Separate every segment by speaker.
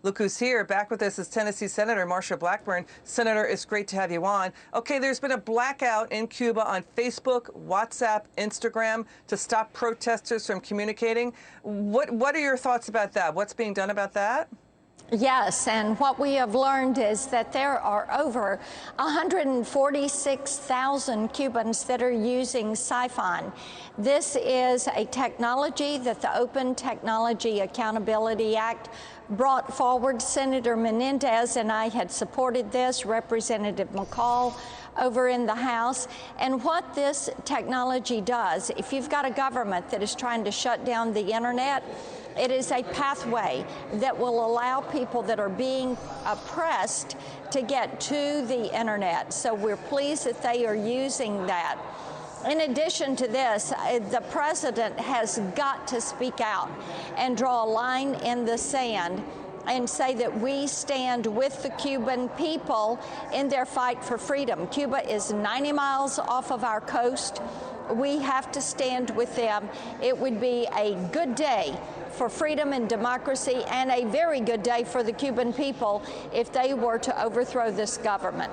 Speaker 1: Look who's here. Back with us is Tennessee Senator Marsha Blackburn. Senator, it's great to have you on. Okay, there's been a blackout in Cuba on Facebook, WhatsApp, Instagram to stop protesters from communicating. What are your thoughts about that? What's being done about that?
Speaker 2: Yes, and what we have learned is that there are over 146,000 Cubans that are using Siphon. This is a technology that the Open Technology Accountability Act brought forward. Senator Menendez and I had supported this, Representative McCall over in the House. And what this technology does, if you've got a government that is trying to shut down the internet, it is a pathway that will allow people that are being oppressed to get to the internet. So we're pleased that they are using that. In addition to this, the president has got to speak out and draw a line in the sand and say that we stand with the Cuban people in their fight for freedom. Cuba is 90 miles off of our coast. We have to stand with them. It would be a good day for freedom and democracy, and a very good day for the Cuban people if they were to overthrow this government.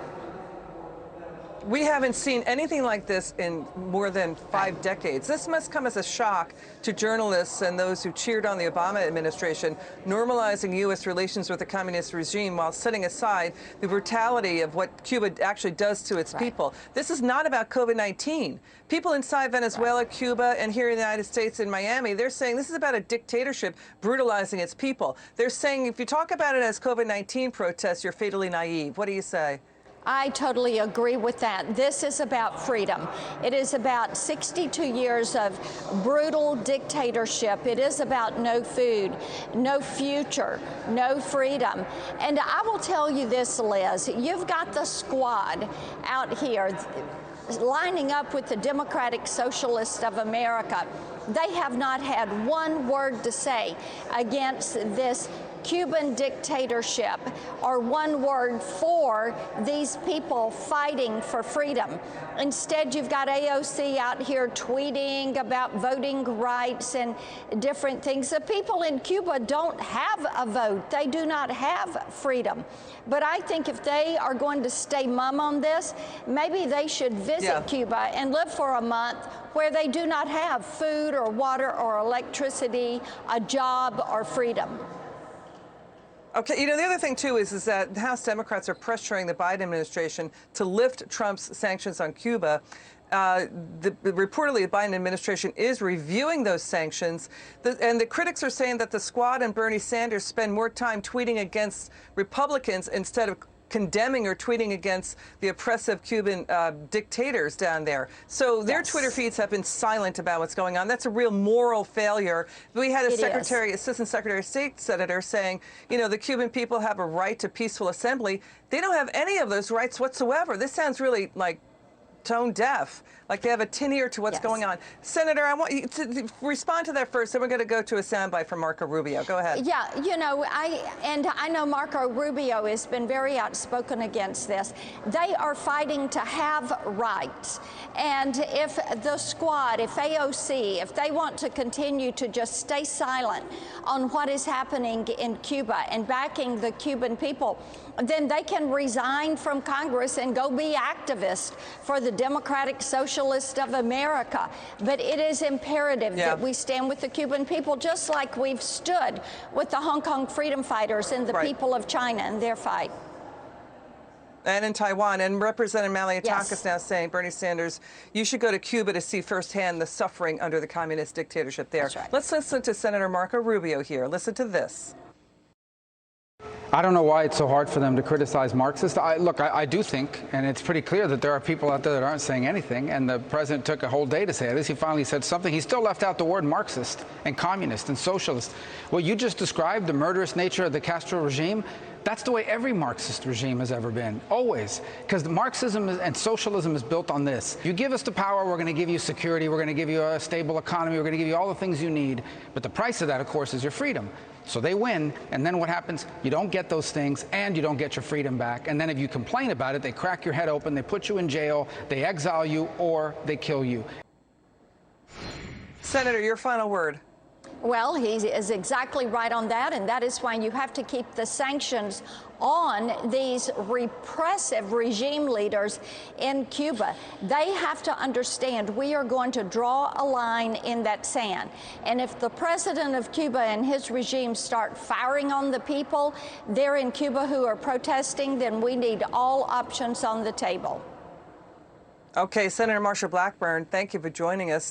Speaker 1: We haven't seen anything like this in more than 5 decades. This must come as a shock to journalists and those who cheered on the Obama administration, normalizing U.S. relations with the communist regime while setting aside the brutality of what Cuba actually does to its people. This is not about COVID-19. People inside Venezuela, Cuba, and here in the United States in Miami, they're saying this is about a dictatorship brutalizing its people. They're saying if you talk about it as COVID-19 protests, you're fatally naive. What do you say?
Speaker 2: I totally agree with that. This is about freedom. It is about 62 years of brutal dictatorship. It is about no food, no future, no freedom. And I will tell you this, Liz, you've got the squad out here lining up with the Democratic Socialists of America. They have not had one word to say against this Cuban dictatorship or one word for these people fighting for freedom. Instead, you've got AOC out here tweeting about voting rights and different things. The people in Cuba don't have a vote. They do not have freedom. But I think if they are going to stay mum on this, maybe they should visit Cuba and live for a month where they do not have food or water or electricity, a job or freedom.
Speaker 1: Okay, you know, the other thing, too, is that House Democrats are pressuring the Biden administration to lift Trump's sanctions on Cuba. Reportedly, the Biden administration is reviewing those sanctions. And the critics are saying that the squad and Bernie Sanders spend more time tweeting against Republicans instead of condemning or tweeting against the oppressive Cuban dictators down there. So their Twitter feeds have been silent about what's going on. That's a real moral failure. We had a Assistant Secretary of State senator saying, you know, the Cuban people have a right to peaceful assembly. They don't have any of those rights whatsoever. This sounds really like tone deaf, like they have a tin ear to what's going on. Senator, I want you to respond to that first, then we're going to go to a soundbite from Marco Rubio. Go ahead.
Speaker 2: Yeah, you know, I know Marco Rubio has been very outspoken against this. They are fighting to have rights. And if the squad, if AOC, if they want to continue to just stay silent on what is happening in Cuba and backing the Cuban people, then they can resign from Congress and go be activists for the Democratic Socialists of America. But it is imperative that we stand with the Cuban people, just like we've stood with the Hong Kong freedom fighters and the people of China in their fight.
Speaker 1: And in Taiwan. And Representative Malliotakis now saying, Bernie Sanders, you should go to Cuba to see firsthand the suffering under the communist dictatorship there.
Speaker 2: That's right.
Speaker 1: Let's listen to Senator Marco Rubio here. Listen to this.
Speaker 3: I don't know why it's so hard for them to criticize Marxists. I do think, and it's pretty clear that there are people out there that aren't saying anything, and the president took a whole day to say this. He finally said something. He still left out the word Marxist and communist and socialist. What you just described, the murderous nature of the Castro regime, that's the way every Marxist regime has ever been, always. Because Marxism and socialism is built on this. You give us the power, we're going to give you security, we're going to give you a stable economy, we're going to give you all the things you need. But the price of that, of course, is your freedom. So they win, and then what happens? You don't get those things, and you don't get your freedom back. And then if you complain about it, they crack your head open, they put you in jail, they exile you, or they kill you.
Speaker 1: Senator, your final word.
Speaker 2: Well, he is exactly right on that, and that is why you have to keep the sanctions on these repressive regime leaders in Cuba. They have to understand we are going to draw a line in that sand. And if the president of Cuba and his regime start firing on the people there in Cuba who are protesting, then we need all options on the table.
Speaker 1: Okay, Senator Marsha Blackburn, thank you for joining us.